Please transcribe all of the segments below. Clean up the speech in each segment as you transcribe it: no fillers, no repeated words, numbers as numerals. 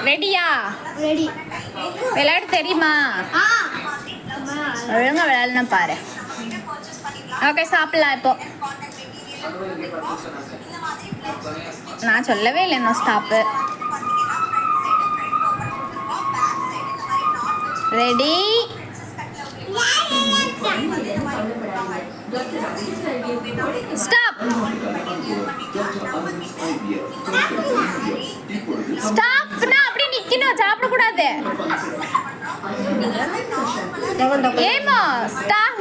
ரெடியா? ரெடி. விளையாட தெரியுமா? ஒழுங்கா விளையாடணும் பாரு. ஓகே, சாப்பிடலாம். இப்போ நான் சொல்லவே இல்லை இன்னும் ஸ்டாப்பு. ரெடி? ஸ்டாப். ஸ்டாப்னா அப்படி நிக்கணும், சாப்பிடக்கூடாது. ஏமா ஸ்டாப்?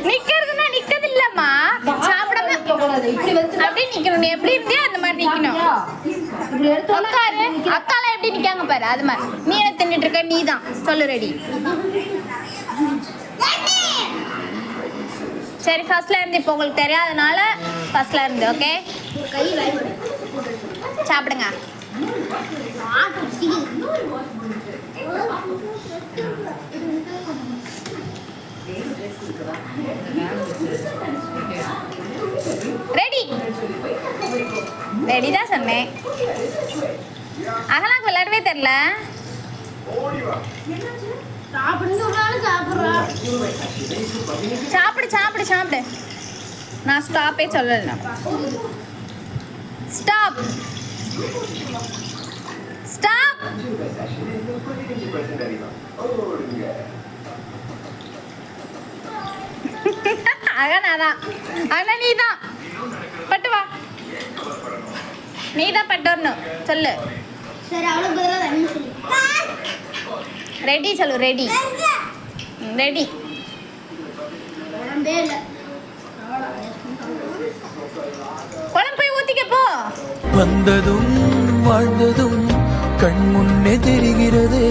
நிக்கிறதுனா நிக்கிறது இல்லம்மா, சாப்பிடாம அப்படி நிக்கணும். நீ எப்படி இருந்தியா அந்த மாதிரி நிக்கணும். உட்காரு. அக்காலாம் எப்படி நிக்காங்க பாரு, அது மாதிரி. நீ என்ன தின்னுட்டு இருக்க? நீ தான் சொல்லு. ரெடி? சரி, ஃபர்ஸ்ட்ல இருந்து. இப்போ உங்களுக்கு தெரியாதனால ஃபர்ஸ்ட்ல இருந்து. ஓகே, சாப்பிடுங்க. ரெடி? ரெடி தான் சொன்னேன். அதெல்லாம் விளையாடவே தெரியல. சாப்பிடு சாப்பிடு சாப்பிடு. நான் ஸ்டாப்பே சொல்லல. ஸ்டாப். ஸ்டாப். அதான் ஆனா நீ தான் பட்டு வா. நீ தான் பட்டு வரணும். சொல்லு. ரெடி சொல்லு. ரெடி? ரெடி. குழம்பு போய் ஊத்திக்க போ. வந்ததும் வாழ்ந்ததும் கண் முன்னே தெரிகிறதே.